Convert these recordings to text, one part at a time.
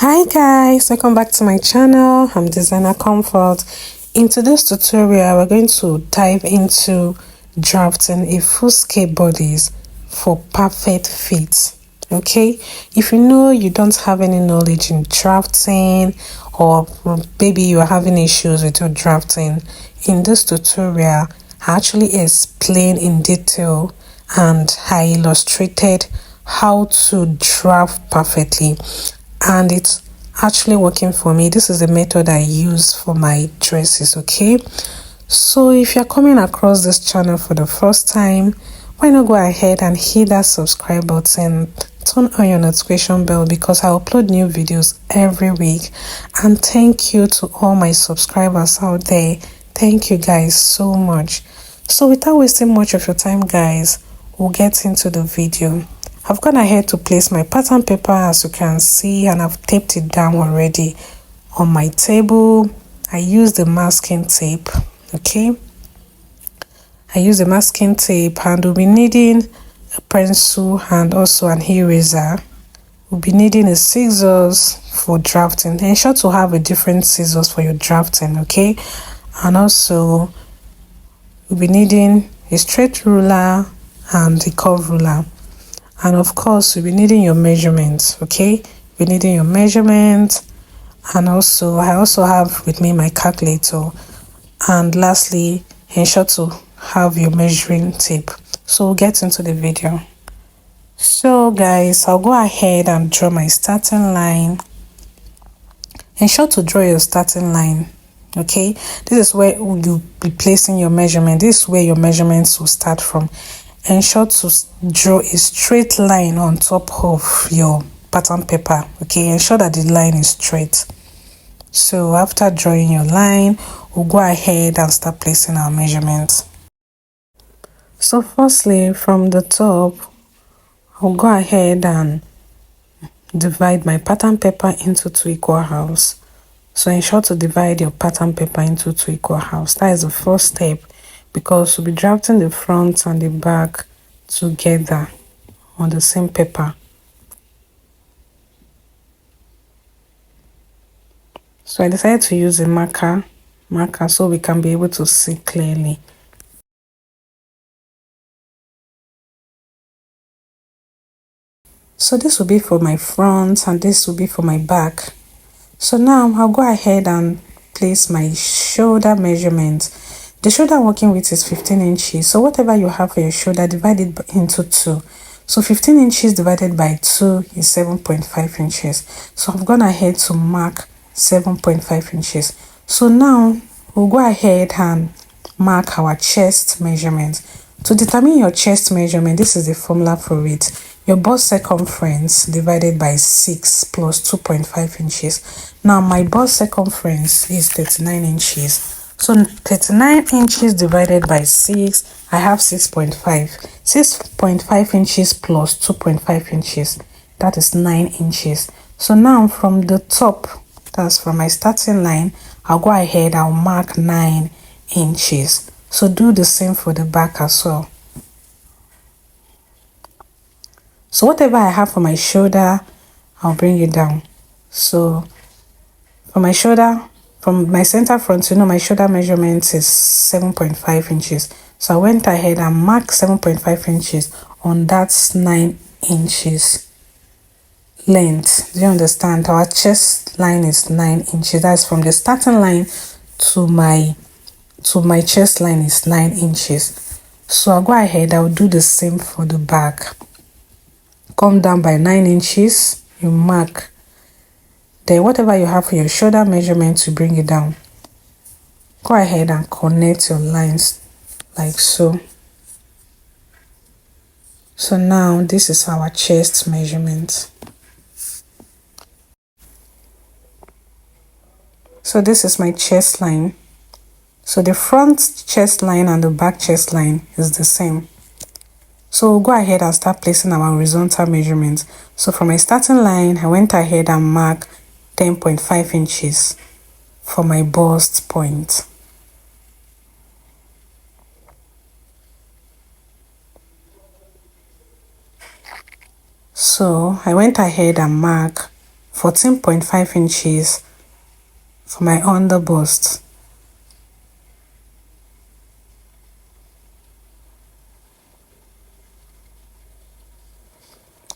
Hi guys, welcome back to my channel. I'm Designer Comfort. In today's tutorial, we're going to dive into drafting a full scale bodice for perfect fit. Okay, if you know you don't have any knowledge in drafting, or maybe you're having issues with your drafting, in this tutorial I actually explain in detail and I illustrated how to draft perfectly, and it's actually working for me. This is the method I use for my dresses. Okay, so if you're coming across this channel for the first time, why not go ahead and hit that subscribe button, turn on your notification bell, because I upload new videos every week. And thank you to all my subscribers out there. Thank you guys so much. So without wasting much of your time guys, we'll get into the video. I've gone ahead to place my pattern paper, as you can see, and I've taped it down already on my table. I use the masking tape. Okay, I use the masking tape, and we'll be needing a pencil and also an eraser. We'll be needing a scissors for drafting. Ensure to have a different scissors for your drafting. Okay, and also we'll be needing a straight ruler and a curve ruler. And of course, you'll be needing your measurements. Okay, you'll be needing your measurements, and also I also have with me my calculator. And lastly, ensure to have your measuring tape. So we'll get into the video. So guys, I'll go ahead and draw my starting line. Ensure to draw your starting line. Okay, this is where you'll be placing your measurement. This is where your measurements will start from. Ensure to draw a straight line on top of your pattern paper. Okay, ensure that the line is straight. So after drawing your line, we'll go ahead and start placing our measurements. So firstly, from the top, I'll go ahead and divide my pattern paper into 2 equal halves. So ensure to divide your pattern paper into 2 equal halves. That is the first step, because we'll be drafting the front and the back together on the same paper. So I decided to use a marker so we can be able to see clearly. So this will be for my front and this will be for my back. So now I'll go ahead and place my shoulder measurement. The shoulder I'm working with is 15 inches. So whatever you have for your shoulder, divide it into 2. So 15 inches divided by 2 is 7.5 inches. So I've gone ahead to mark 7.5 inches. So now we'll go ahead and mark our chest measurement. To determine your chest measurement, this is the formula for it. Your bust circumference divided by 6 plus 2.5 inches. Now my bust circumference is 39 inches. So 39 inches divided by 6, I have 6.5. 6.5 inches plus 2.5 inches, that is 9 inches. So now from the top, that's from my starting line, I'll go ahead, I'll mark 9 inches. So do the same for the back as well. So whatever I have for my shoulder, I'll bring it down. So for my shoulder, from my center front, my shoulder measurement is 7.5 inches. So I went ahead and marked 7.5 inches on that 9 inches length. Do you understand? Our chest line is 9 inches. That's from the starting line to my chest line is 9 inches. So I'll go ahead, I'll do the same for the back. Come down by 9 inches, you mark. Then whatever you have for your shoulder measurement, to bring it down. Go ahead and connect your lines like so. So now this is our chest measurement. So this is my chest line. So the front chest line and the back chest line is the same. So we'll go ahead and start placing our horizontal measurements. So from my starting line, I went ahead and marked 10.5 inches for my bust point. So I went ahead and marked 14.5 inches for my under bust.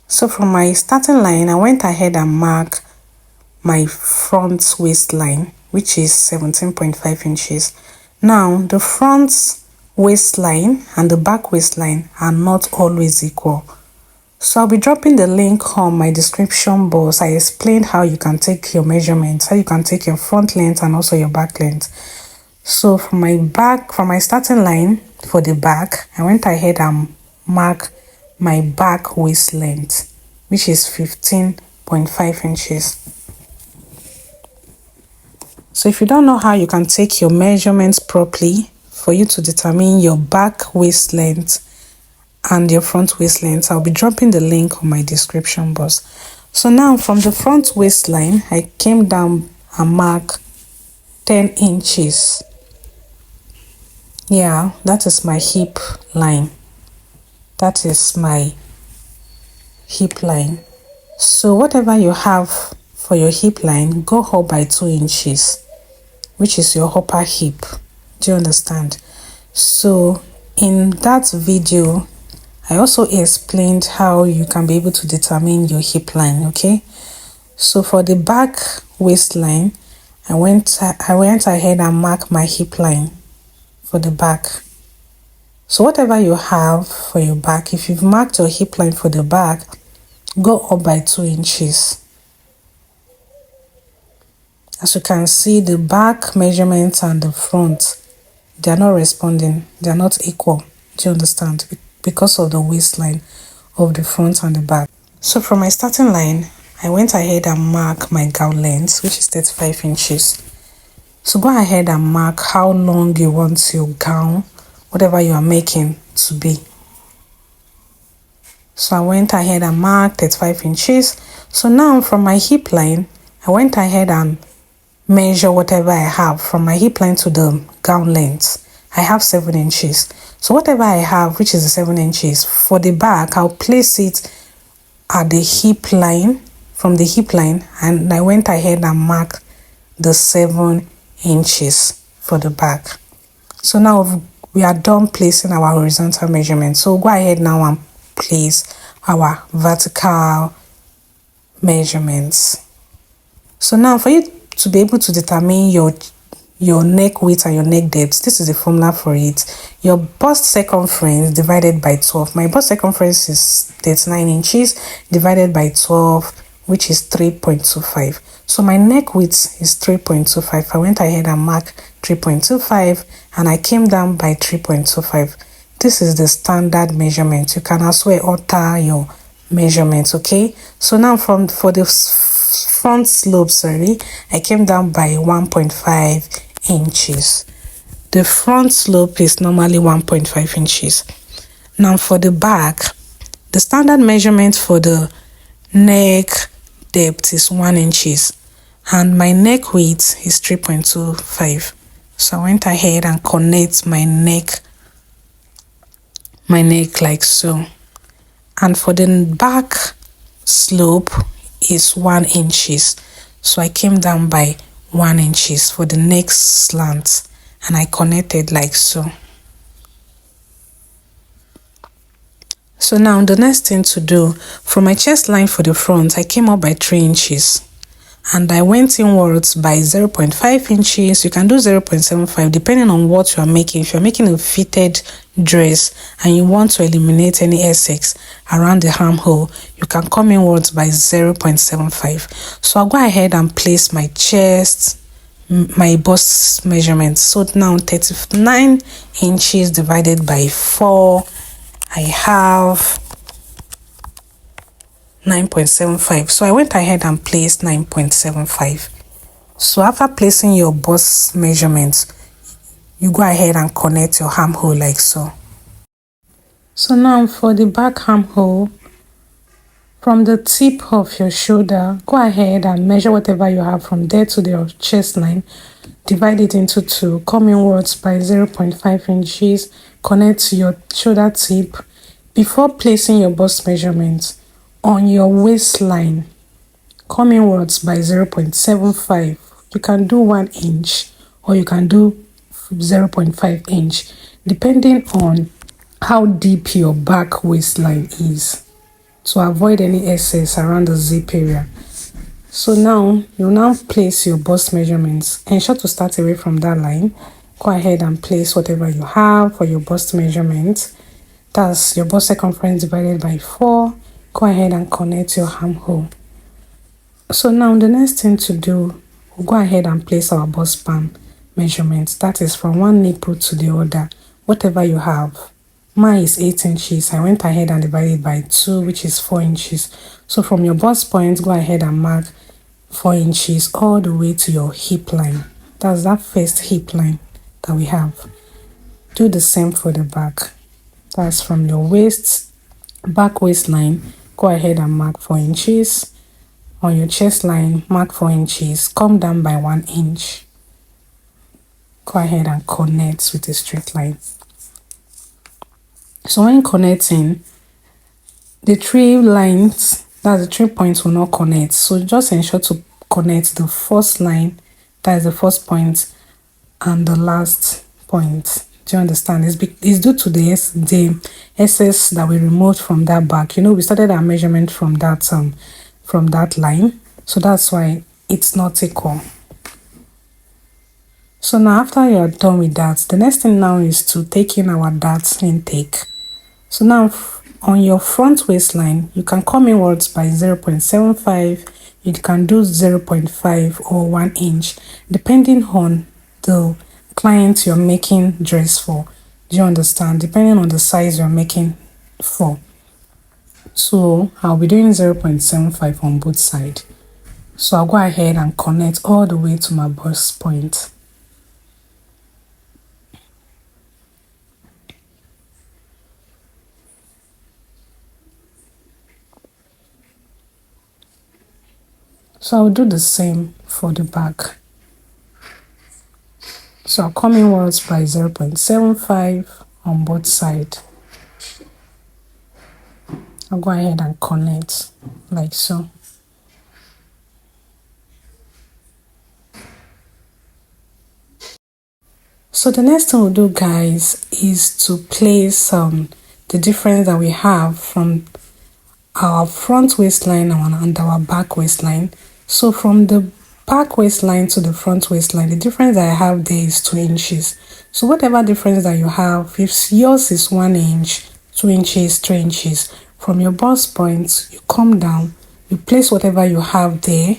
So from my starting line, I went ahead and marked my front waistline, which is 17.5 inches. Now, the front waistline and the back waistline are not always equal. So I'll be dropping the link on my description box. I explained how you can take your measurements, how you can take your front length and also your back length. So from my starting line for the back, I went ahead and marked my back waist length, which is 15.5 inches. So if you don't know how you can take your measurements properly for you to determine your back waist length and your front waist length, I'll be dropping the link on my description box. So now from the front waistline, I came down and marked 10 inches. Yeah, that is my hip line. That is my hip line. So whatever you have for your hip line, go up by 2 inches, which is your upper hip. Do you understand? So in that video, I also explained how you can be able to determine your hip line, okay? So for the back waistline, I went ahead and marked my hip line for the back. So whatever you have for your back, if you've marked your hip line for the back, go up by 2 inches. As you can see, the back measurements and the front, they are not responding. They are not equal. Do you understand? Because of the waistline of the front and the back. So from my starting line, I went ahead and marked my gown length, which is 35 inches. So go ahead and mark how long you want your gown, whatever you are making, to be. So I went ahead and marked 35 inches. So now from my hip line, I went ahead and measure whatever I have from my hip line to the gown length. I have 7 inches. So whatever I have, which is the 7 inches, for the back, I'll place it at the hip line, from the hip line, and I went ahead and marked the 7 inches for the back. So now we are done placing our horizontal measurement. So go ahead now and place our vertical measurements. So now for you to be able to determine your neck width and your neck depth, this is the formula for it. Your bust circumference divided by 12. My bust circumference is 39 inches divided by 12, which is 3.25. So my neck width is 3.25. I went ahead and marked 3.25 and I came down by 3.25. This is the standard measurement. You can as well alter your measurements, okay? So now for the front slope, I came down by 1.5 inches. The front slope is normally 1.5 inches. Now for the back, the standard measurement for the neck depth is 1 inches and my neck width is 3.25. So I went ahead and connect my neck like so. And for the back slope is 1 inches. So I came down by 1 inches for the neck slant and I connected like so. So now the next thing to do, from my chest line for the front, I came up by 3 inches and I went inwards by 0.5 inches. You can do 0.75 depending on what you are making. If you're making a fitted dress and you want to eliminate any excess around the armhole, you can come inwards by 0.75. So I'll go ahead and place my chest, my bust measurement. So now 39 inches divided by 4, I have 9.75. So I went ahead and placed 9.75. So after placing your bust measurements, you go ahead and connect your armhole like so. So now for the back armhole, from the tip of your shoulder, go ahead and measure whatever you have from there to your chest line. Divide it into 2, come inwards by 0.5 inches, connect to your shoulder tip. Before placing your bust measurements on your waistline, come inwards by 0.75. You can do 1 inch or you can do 0.5 inch, depending on how deep your back waistline is, to avoid any excess around the zip area. So now, you now place your bust measurements. Ensure to start away from that line. Go ahead and place whatever you have for your bust measurement. That's your bust circumference divided by 4. Go ahead and connect your armhole. So now the next thing to do, we'll go ahead and place our bust span measurements. That is from one nipple to the other, whatever you have. Mine is 8 inches. I went ahead and divided by 2, which is 4 inches. So from your bust point, go ahead and mark 4 inches all the way to your hip line. That's that first hip line that we have. Do the same for the back. That's from your waist, back waistline. Go ahead and mark 4 inches. On your chest line, mark 4 inches. Come down by 1 inch. Go ahead and connect with a straight line. So when connecting, the 3 lines, that's the 3 points, will not connect. So just ensure to connect the first line, that is the first point, and the last point. Do you understand? It's due to the excess that we removed from that back. You know, we started our measurement from that line, so that's why it's not equal. So now after you're done with that, the next thing now is to take in our dart intake. So now on your front waistline, you can come inwards by 0.75, you can do 0.5 or 1 inch, depending on the client you're making dress for. Do you understand? Depending on the size you're making for. So I'll be doing 0.75 on both sides. So I'll go ahead and connect all the way to my bust point. So I'll do the same for the back. So I'll come inwards by 0.75 on both sides. I'll go ahead and connect like so. So the next thing we'll do, guys, is to place the difference that we have from our front waistline and our back waistline. So from the back waistline to the front waistline, the difference that I have there is 2 inches. So whatever difference that you have, if yours is 1 inch, 2 inches, 3 inches, from your bust point, you come down, you place whatever you have there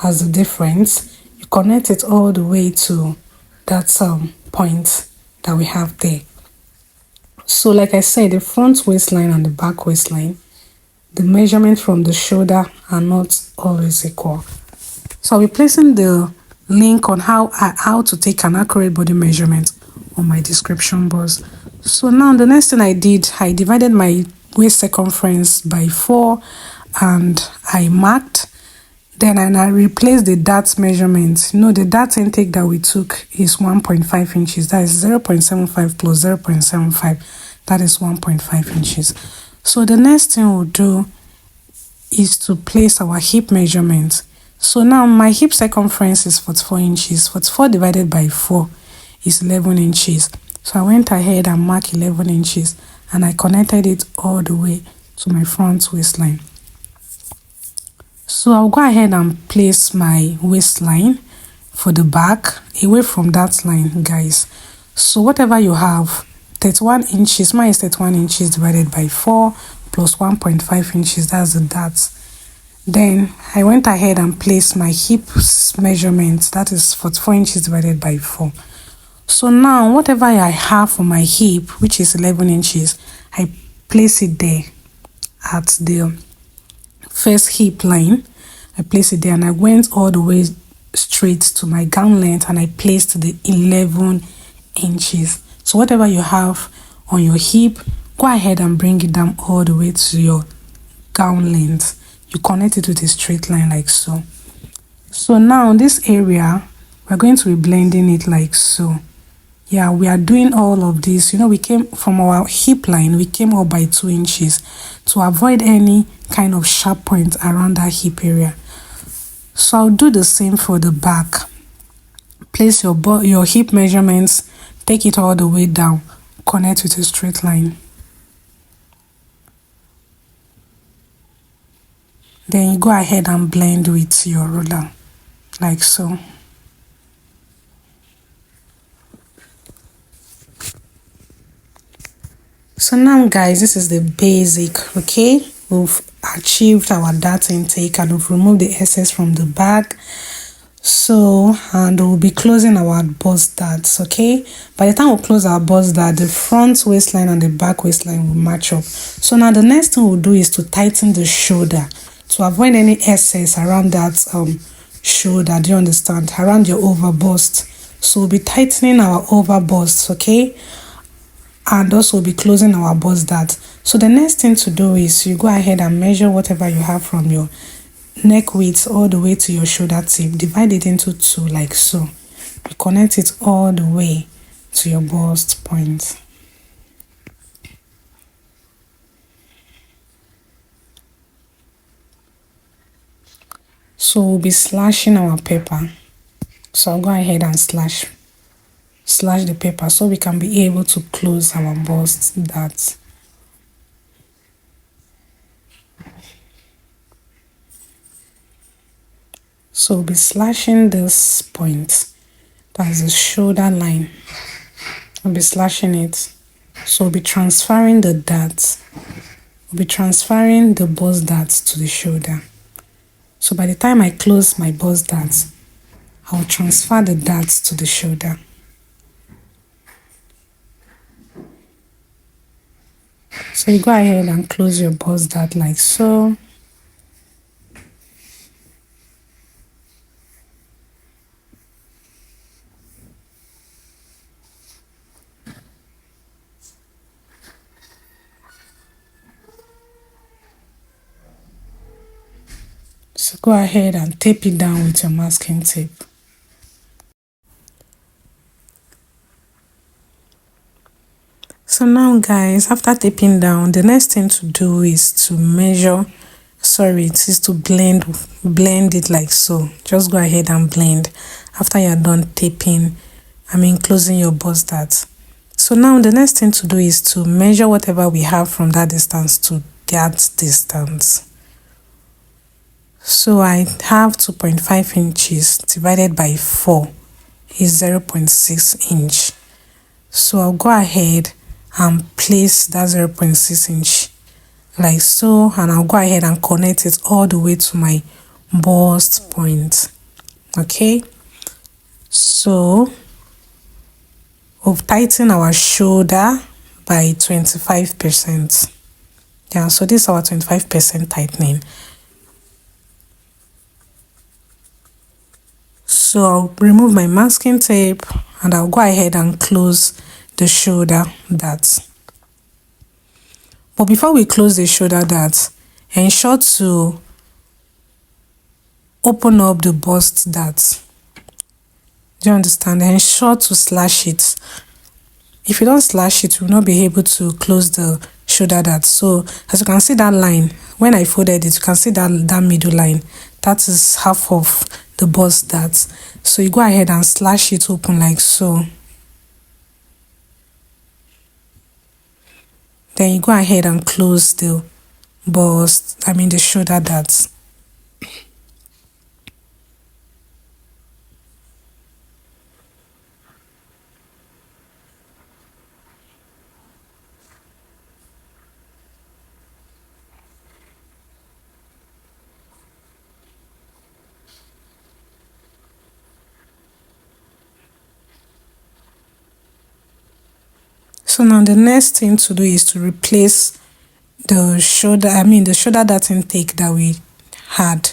as the difference, you connect it all the way to that point that we have there. So like I said, the front waistline and the back waistline, the measurement from the shoulder are not always equal. So I'll be placing the link on how to take an accurate body measurement on my description box. So now the next thing I did, I divided my waist circumference by 4 and I marked. Then I replaced the dart measurement. You know, the dart intake that we took is 1.5 inches. That is 0.75 plus 0.75. That is 1.5 inches. So the next thing we'll do is to place our hip measurement. So now my hip circumference is 44 inches. 44 divided by 4 is 11 inches. So I went ahead and marked 11 inches and I connected it all the way to my front waistline. So I'll go ahead and place my waistline for the back away from that line, guys. So whatever you have, 31 inches, mine is 31 inches divided by 4 plus 1.5 inches, that's the dart. Then I went ahead and placed my hip measurement, that is 44 inches divided by 4. So now whatever I have for my hip, which is 11 inches, I place it there at the first hip line. I placed it there and I went all the way straight to my gown length and I placed the 11 inches. So whatever you have on your hip, go ahead and bring it down all the way to your gown length. You connect it with a straight line like so. So now this area, we're going to be blending it like so. Yeah, we are doing all of this. You know, we came from our hip line, we came up by 2 inches to avoid any kind of sharp point around that hip area. So I'll do the same for the back. Place your hip measurements, take it all the way down, connect with a straight line. Then you go ahead and blend with your ruler, like so. So now guys, this is the basic, okay? We've achieved our dart intake and we've removed the excess from the bag. So, and we'll be closing our bust darts, okay? By the time we close our bust dart, the front waistline and the back waistline will match up. So now the next thing we'll do is to tighten the shoulder to avoid any excess around that shoulder, do you understand? Around your over bust. So we'll be tightening our over bust, okay? And also we'll be closing our bust dart. So the next thing to do is you go ahead and measure whatever you have from your neck width all the way to your shoulder tip. Divide it into 2 like so. You connect it all the way to your bust point. So we'll be slashing our paper. So I'll go ahead and slash the paper so we can be able to close our bust dart. So we'll be slashing this point, that's the shoulder line. We'll be slashing it. So we'll be transferring the dart. We'll be transferring the bust dart to the shoulder. So by the time I close my bust dart, I'll transfer the dart to the shoulder. So you go ahead and close your bust dart like so. So go ahead and tape it down with your masking tape. So now guys, after taping down, the next thing to do is to measure, it is to blend it like so. Just go ahead and blend after you're done taping, closing your bust dart. So now the next thing to do is to measure whatever we have from that distance to that distance. So I have 2.5 inches divided by 4 is 0.6 inch. So I'll go ahead and place that 0.6 inch like so, and I'll go ahead and connect it all the way to my bust point. Okay, so we've tightened our shoulder by 25%. Yeah, so this is our 25% tightening. So I'll remove my masking tape and I'll go ahead and close the shoulder dart. But before we close the shoulder dart, ensure to open up the bust dart. Do you understand? Ensure to slash it. If you don't slash it, you will not be able to close the shoulder dart. So as you can see that line, when I folded it, you can see that middle line. That is half of the bust dart. So you go ahead and slash it open like so. Then you go ahead and close the bust, the shoulder dart. So now the next thing to do is to replace the shoulder, the shoulder dart intake that we had.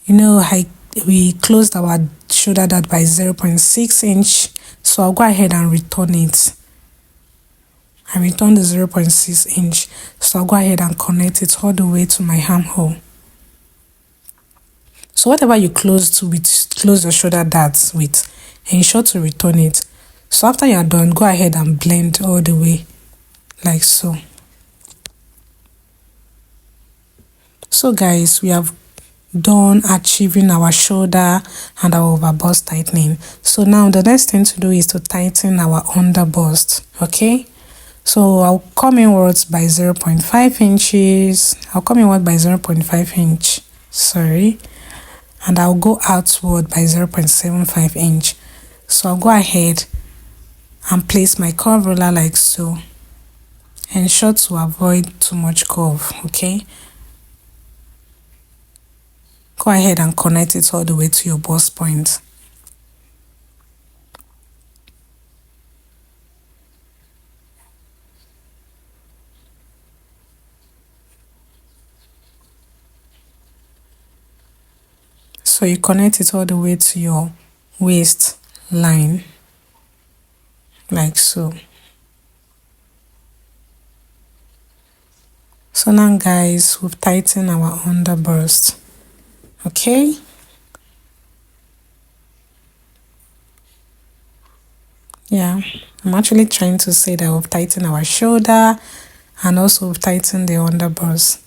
We closed our shoulder dart by 0.6 inch. So I'll go ahead and return it. I return the 0.6 inch. So I'll go ahead and connect it all the way to my armhole. So whatever you close the shoulder darts with, ensure to return it. So after you're done, go ahead and blend all the way like so. So guys, we have done achieving our shoulder and our over bust tightening. So now the next thing to do is to tighten our under bust. Okay, so I'll come inwards by 0.5 inches. I'll come inward by 0.5 inch, sorry, and I'll go outward by 0.75 inch. So I'll go ahead and place my curve ruler like so. Ensure to avoid too much curve. Okay, go ahead and connect it all the way to your bust point. So you connect it all the way to your waist line like so. So now guys, we've tightened our under bust. Okay, yeah, I'm actually trying to say that we've tightened our shoulder and also we've tightened the under bust.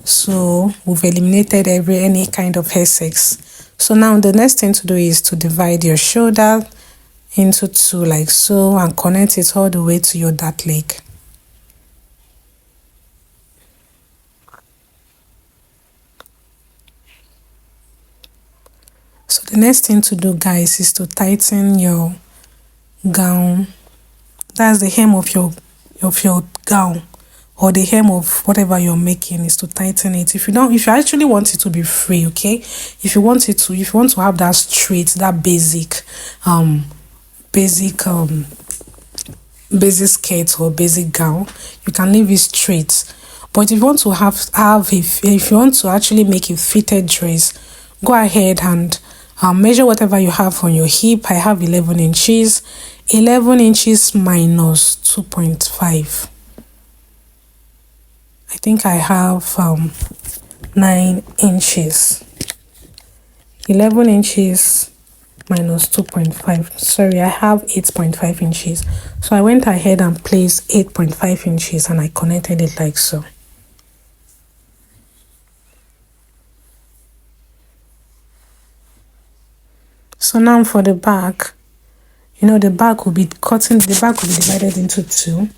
So we've eliminated any kind of Essex. So now the next thing to do is to divide your shoulder into two like so and connect it all the way to your dart leg. So the next thing to do guys is to tighten your gown. That's the hem of your gown, or the hem of whatever you're making, is to tighten it. If you actually want it to be free, okay, if you want to have that straight, that basic skirt or basic gown, you can leave it straight. But if you want to if you want to actually make a fitted dress, go ahead and measure whatever you have on your hip. I have 11 inches. 11 inches minus 2.5. I think I have 9 inches. 11 inches minus 2.5. Sorry, I have 8.5 inches. So I went ahead and placed 8.5 inches and I connected it like so. So now for the back, the back will be divided into two.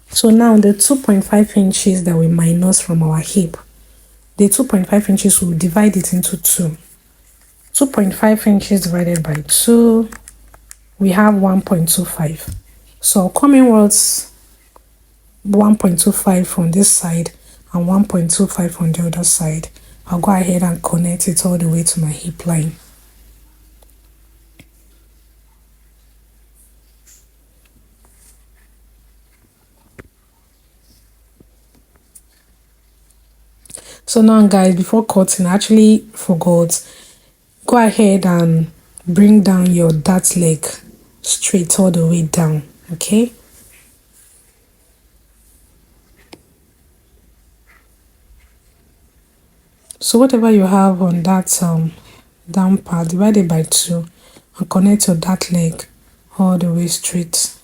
So now the 2.5 inches that we minus from our hip, the 2.5 inches will divide it into two. 2.5 inches divided by 2, we have 1.25. So I'll come inwards 1.25 on this side and 1.25 on the other side. I'll go ahead and connect it all the way to my hip line. So now guys, before cutting, I actually forgot. Go ahead and bring down your dart leg straight all the way down. Okay, so whatever you have on that down part, divide it by 2 and connect your dart leg all the way straight.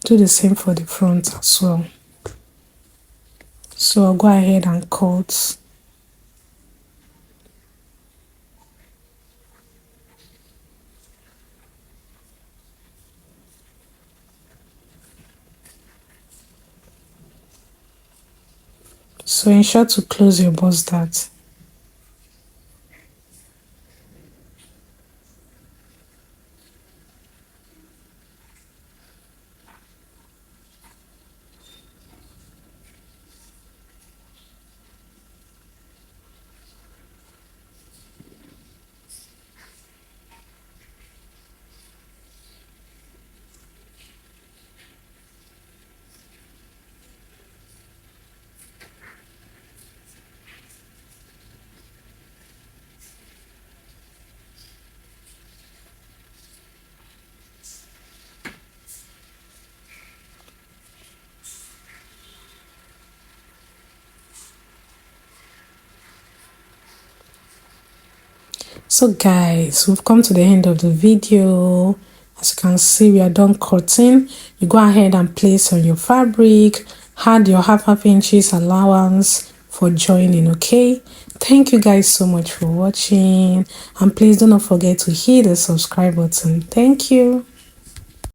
Do the same for the front as well. So I'll go ahead and cut. So ensure to close your bust dart. So guys, we've come to the end of the video. As you can see, we are done cutting. You go ahead and place on your fabric, add your half inches allowance for joining. Okay, thank you guys so much for watching, and please do not forget to hit the subscribe button. Thank you.